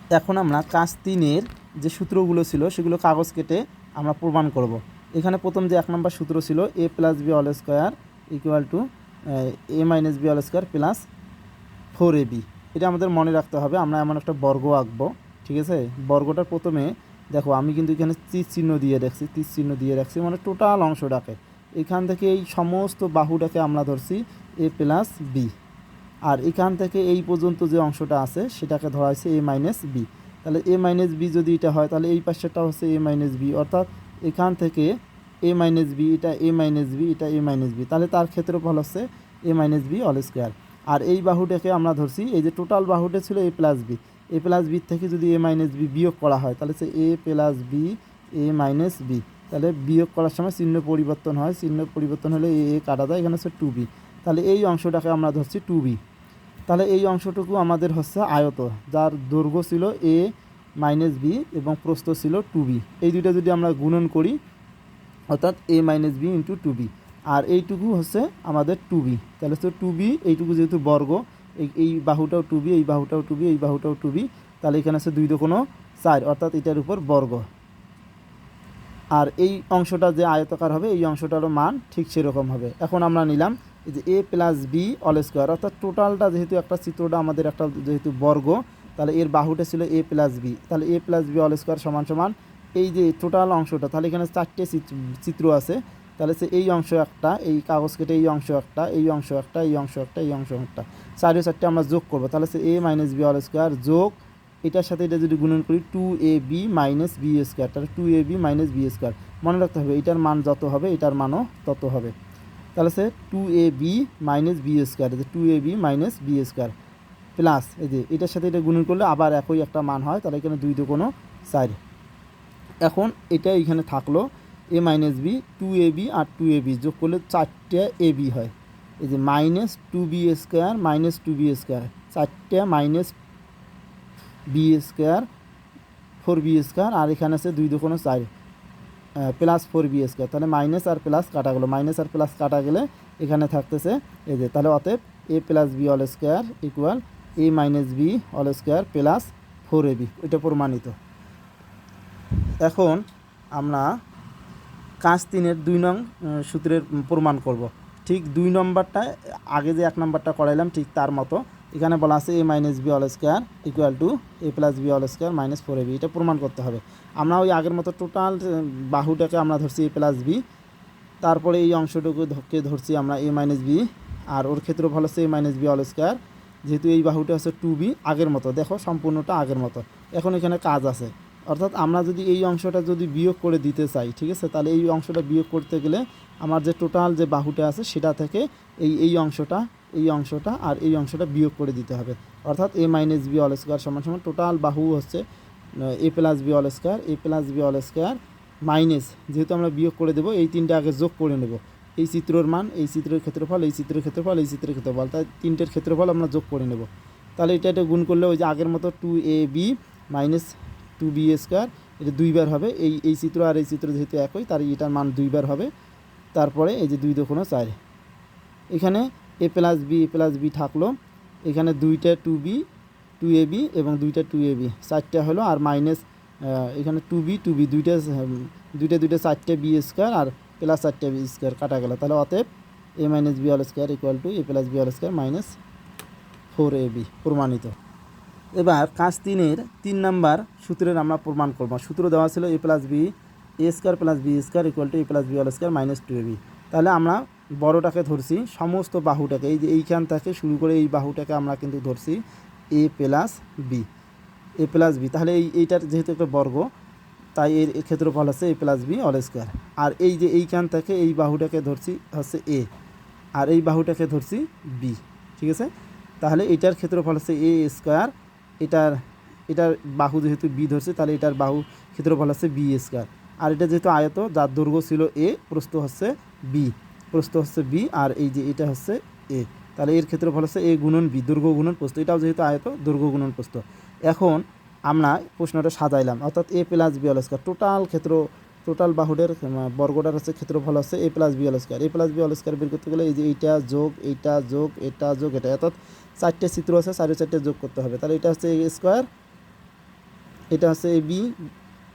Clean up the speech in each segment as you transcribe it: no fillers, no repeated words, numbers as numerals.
এখন আমরা কাজ 3-এর যে সূত্রগুলো ছিল সেগুলো কাগজ কেটে আমরা প্রমাণ করব। এখানে প্রথম যে 1 নম্বর সূত্র ছিল a + b whole square equal to a - b whole square plus 4ab। এটা আমাদের মনে রাখতে হবে। আমরা এমন একটা বর্গ আঁকবো, ঠিক আছে। বর্গটার প্রথমে দেখো আমি কিন্তু এখানে তীর চিহ্ন দিয়ে রাখছি মানে টোটাল অংশটাকে, এখান থেকে এই সমস্ত বাহুটাকে আমরা ধরছি a + b, আর এখান থেকে এই পর্যন্ত যে অংশটা আছে সেটাকে ধরা হয়েছে a - b। তাহলে a - b যদি এটা হয় তাহলে এই পাশেরটা হচ্ছে a - b, অর্থাৎ এখান থেকে a - b, এটা a - b, এটা a - b, তাহলে তার ক্ষেত্রফল হচ্ছে a - b হোল স্কয়ার। আর এই বাহুটাকে আমরা ধরছি, এই যে টোটাল বাহুটা ছিল a + b, a + b থেকে যদি a - b বিয়োগ করা হয় তাহলে হচ্ছে a + b a - b। তাহলে বিয়োগ করার সময় চিহ্ন পরিবর্তন হয়, চিহ্ন পরিবর্তন হলে a কাটা যায়, এখানে হচ্ছে 2b। তাহলে এই অংশটাকে আমরা ধরছি 2b। তাহলে এই অংশটুকু আমাদের হচ্ছে আয়ত, যার দৈর্ঘ্য ছিল a - b এবং প্রস্থ ছিল 2b। এই দুইটা যদি আমরা গুণন করি অর্থাৎ a - b ইন্টু 2b, আর এইটুকু হচ্ছে আমাদের 2b। তাহলে হচ্ছে 2b, এইটুকু যেহেতু বর্গ, এই বাহুটাও 2b, এই বাহুটাও 2b, এই বাহুটাও 2b, তাহলে এখানে হচ্ছে 2 দুগুণ 4, অর্থাৎ এটার উপর বর্গ। আর এই অংশটা যে আয়তাকার হবে এই অংশটারও মান ঠিক সেরকম হবে। এখন আমরা নিলাম এই যে a + b হোল স্কয়ার, অর্থাৎ টোটালটা যেহেতু একটা চিত্রটা আমাদের একটা যেহেতু বর্গ, তাহলে এর বাহুটা ছিল a + b, তাহলে a + b হোল স্কয়ার সমান সমান এই যে টোটাল অংশটা, তাহলে এখানে 4টে চিত্র আছে, তাহলে সে এই অংশ একটা, এই কাগজ কেটে এই অংশ একটা, এই অংশ একটা, এই অংশ একটা, এই অংশ একটা, 4 আমরা যোগ করবো। তাহলে সে a - b হোল স্কয়ার যোগ এটার সাথে এটা যদি গুণন করি 2ab - b স্কয়ার, তাহলে 2ab - b স্কয়ার। মনে রাখতে হবে এটার মান যত হবে এটার মানও তত হবে। তাহলে সে 2ab - b স্কয়ার, এই যে 2ab - b স্কয়ার প্লাস এই যে এটার সাথে এটা গুণন করলে আবার একই একটা মান হয়, তাহলে এখানে 2 দুগুণ 4। এখন এটা এখানে থাকলো a - b, 2ab R 2ab যোগ করলে 4টে ab হয়। এই যে -2b স্কয়ার - 2b স্কয়ার, 4টে -b স্কয়ার 4b স্কয়ার, আর এখানে আছে 2 দুগুণ 4 প্লাস 4b স্কয়ার। তাহলে মাইনাস আর প্লাস কাটা গেলো, মাইনাস আর প্লাস কাটা গেলে এখানে থাকতেছে এই যে, তাহলে অতএব a + b whole square equal a - b whole square plus 4ab, এটা প্রমাণিত। এখন আমরা কাজ 3-এর 2 নং সূত্রের প্রমাণ করব। ঠিক 2 নম্বরটা আগে যে 1 নম্বরটা করাইলাম ঠিক তার মতো এখানে বলা আছে a - b whole square equal to a + b whole square minus 4ab, এটা প্রমাণ করতে হবে। আমরা ওই আগের মতো টোটাল বাহুটাকে আমরা ধরছি a + b, তারপরে এই অংশটুকুকে ধরছি আমরা a - b, আর ওর ক্ষেত্রফল হচ্ছে a - b হোল স্কয়ার। যেহেতু এই বাহুটা হচ্ছে 2b, আগের মতো দেখো সম্পূর্ণটা আগের মতো। এখন এখানে কাজ আছে, অর্থাৎ আমরা যদি এই অংশটা যদি বিয়োগ করে দিতে চাই, ঠিক আছে, তাহলে এই অংশটা বিয়োগ করতে গেলে আমার যে টোটাল যে বাহুটা আছে সেটা থেকে এই অংশটা, এই অংশটা আর এই অংশটা বিয়োগ করে দিতে হবে। অর্থাৎ a - b হোল স্কয়ার সমান সমান টোটাল বাহু হচ্ছে a + b whole square, a + b whole square minus, যেহেতু আমরা বিয়োগ করে দেবো এই তিনটে আগে যোগ করে নেব, এই চিত্রের মান, এই চিত্রের ক্ষেত্রফল, এই চিত্রের ক্ষেত্রফল, এই চিত্রের ক্ষেত্রফল, তাই তিনটের ক্ষেত্রফল আমরা যোগ করে নেব। তাহলে এটা গুণ করলে ওই যে আগের মতো 2ab - 2b স্কয়ার, এটা 2বার হবে। এই চিত্র আর এই চিত্র যেহেতু একই, তার এটার মান 2বার হবে। তারপরে এই যে 2 দুগুণ 4, এখানে a + b থাকলো, এখানে 2টা 2ab এবং 2টা 2ab, 4টা হলো, আর মাইনাস এখানে 2b দুইটা 4টে b স্কয়ার আর প্লাস 4টে b স্কয়ার কাটা গেল। তাহলে অতএব a - b whole square equal to a + b whole square minus 4ab, প্রমাণিত। এবার কাজ 3-এর 3 নাম্বার সূত্রের আমরা প্রমাণ করব। সূত্র দেওয়া ছিল a + b a square plus b square equal to a + b whole square minus 2ab। তাহলে আমরা বড়টাকে ধরছি, সমস্ত বাহুটাকে, এই যে এইখান থেকে শুরু করে এই বাহুটাকে আমরা কিন্তু ধরছি a + b, তাহলে এইটার যেহেতু একটা বর্গ, তাই এর ক্ষেত্রফল হচ্ছে a + b হোল স্কয়ার। আর এই যে এইখান থেকে এই বাহুটাকে ধরছি হচ্ছে a, আর এই বাহুটাকে ধরছি b, ঠিক আছে। তাহলে এটার ক্ষেত্রফল হচ্ছে a স্কয়ার, এটার বাহু যেহেতু b ধরছে তাহলে এটার বাহু ক্ষেত্রফল হচ্ছে b স্কয়ার। আর এটা যেহেতু আয়ত, যার দৈর্ঘ্য ছিল a, প্রস্থ হচ্ছে b, আর এই যে এটা হচ্ছে a, তাহলে এর ক্ষেত্রফল হচ্ছে a গুণন b, দৈর্ঘ্য গুণন প্রস্থ। এটাও যেহেতু আয়ত, দৈর্ঘ্য গুণন প্রস্থ। এখন আমরা প্রশ্নটা সাজাইলাম, অর্থাৎ a + b whole square total বাহুদের বর্গটার হচ্ছে ক্ষেত্রফল হচ্ছে a + b whole square. a + b whole square বের করতে গেলে এই যে এইটা যোগ এইটা যোগ এটা যোগ এটা, অর্থাৎ 4টে চিত্র আছে, 4টে যোগ করতে হবে। তাহলে এটা হচ্ছে a স্কয়ার এটা হচ্ছে এ বি,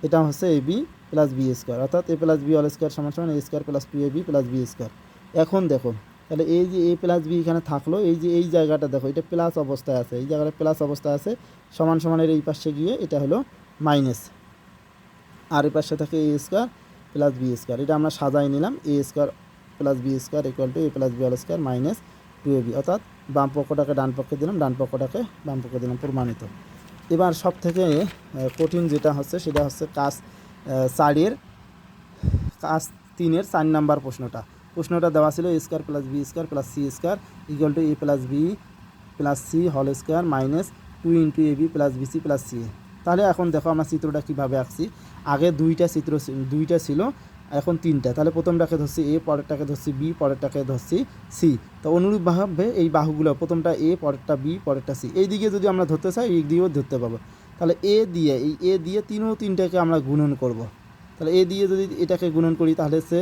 এটা হচ্ছে A B plus B square, অর্থাৎ A plus B all square সমান সমান A square plus 2ab plus B square. এখন দেখো তাহলে এই যে এ প্লাস বি এখানে থাকলো, এই যে এই জায়গাটা দেখো এটা প্লাস অবস্থায় আছে, এই জায়গাটা প্লাস অবস্থায় আছে, সমান সমানের এই পাশে গিয়ে এটা হলো মাইনাস, আর এই পাশে থাকে A square plus B square. এটা আমরা সাজাই নিলাম, A square plus B square equal to A plus B all square minus 2ab, অর্থাৎ বাম পক্ষটাকে ডান পক্ষে দিলাম, ডান পক্ষটাকে বাম পক্ষে দিলাম, প্রমাণিত। এবার সব থেকে কঠিন যেটা হচ্ছে সেটা হচ্ছে কাজ 4-এর কাজ 3-এর 4 নাম্বার প্রশ্নটা দেওয়া ছিল A square plus B square plus C square equal to A plus B plus C whole square minus 2 into A B plus BC plus C. তাহলে এখন দেখো আমরা চিত্রটা কীভাবে আঁকছি। আগে দুইটা ছিল, এখন 3টা। তাহলে প্রথমটাকে ধরছি এ, পরেরটাকে ধরছি বি, পরেরটাকে ধরছি সি। তো অনুরূপভাবে এই বাহুগুলো প্রথমটা এ, পরেরটা বি, পরেরটা সি, এই দিকে যদি আমরা ধরতে চাই এই দিকেও ধরতে পাবো। তাহলে এ দিয়ে তিনটাকে আমরা গুণন করব। তাহলে এ দিয়ে যদি এটাকে গুণন করি তাহলে হচ্ছে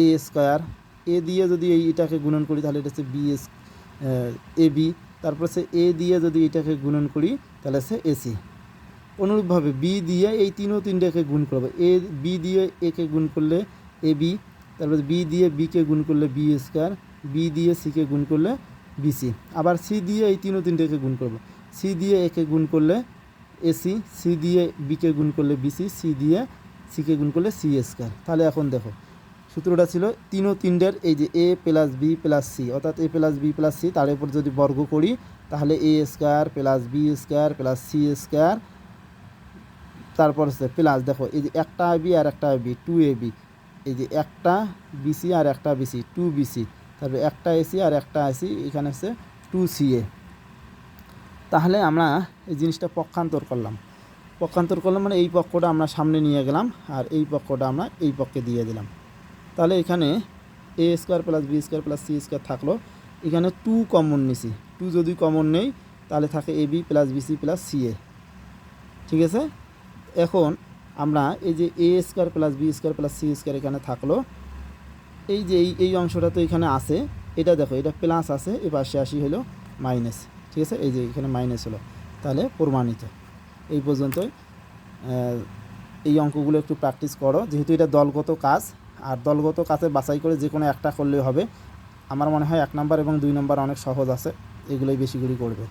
এ স্কোয়ার, এ দিয়ে যদি এটাকে গুণন করি তাহলে এটা হচ্ছে এ বি, তারপর হচ্ছে এ দিয়ে যদি এটাকে গুণন করি তাহলে হচ্ছে এসি। অনুরূপভাবে বি দিয়ে এই তিনটাকে গুণ করবো, এ বি দিয়ে একে গুণ করলে এ বি, তারপর বি দিয়ে বিকে গুণ করলে বি স্কোয়ার, বি দিয়ে সিকে গুণ করলে বিসি, আবার সি দিয়ে এই তিনটাকে গুণ করব, সি দিয়ে একে গুণ করলে এসি, সি দিয়ে বিকে গুণ করলে বিসি, সি দিয়ে সিকে গুণ করলে সি স্কোয়ার। তাহলে এখন দেখো সূত্রটা ছিল তিনটের এই যে A plus B plus C, অর্থাৎ A plus B plus C, তার উপর যদি বর্গ করি তাহলে A square plus B square plus C square, তারপর হচ্ছে প্লাস দেখো এই যে একটা আইবি আর একটা আইবি 2ab, এই যে একটা বিসি আর একটা বিসি 2bc, তারপরে একটা এসি আর একটা এসি, এখানে হচ্ছে 2ca। তাহলে আমরা এই জিনিসটা পক্ষান্তর করলাম মানে এই পক্ষটা আমরা সামনে নিয়ে গেলাম আর এই পক্ষটা আমরা এই পক্ষে দিয়ে দিলাম। তাহলে এখানে A square plus B square plus C square থাকলো, এখানে 2 কমন নিছি, 2 যদি কমন নেই তাহলে থাকে A B plus BC plus CA. ঠিক আছে, এখন আমরা এই যে A square plus B square plus C square এখানে থাকলো, এই যে এই অংশটা তো এখানে আছে, এটা দেখো এটা প্লাস আছে, এ পাশে আসি হলো মাইনাস। ঠিক আছে, এই যে এখানে মাইনাস হলো, তাহলে প্রমাণিত। এই পর্যন্তই। এই অঙ্কগুলো একটু প্র্যাকটিস করো, যেহেতু এটা দলগত কাজ, আর দলগত কাজে বাছাই করে যে কোনো একটা করলেই হবে। আমার মনে হয় 1 নাম্বার এবং 2 নাম্বার অনেক সহজ আছে, এগুলোই বেশি করে করবে।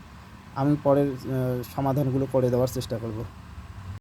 আমি পরের সমাধানগুলো করে দেওয়ার চেষ্টা করব।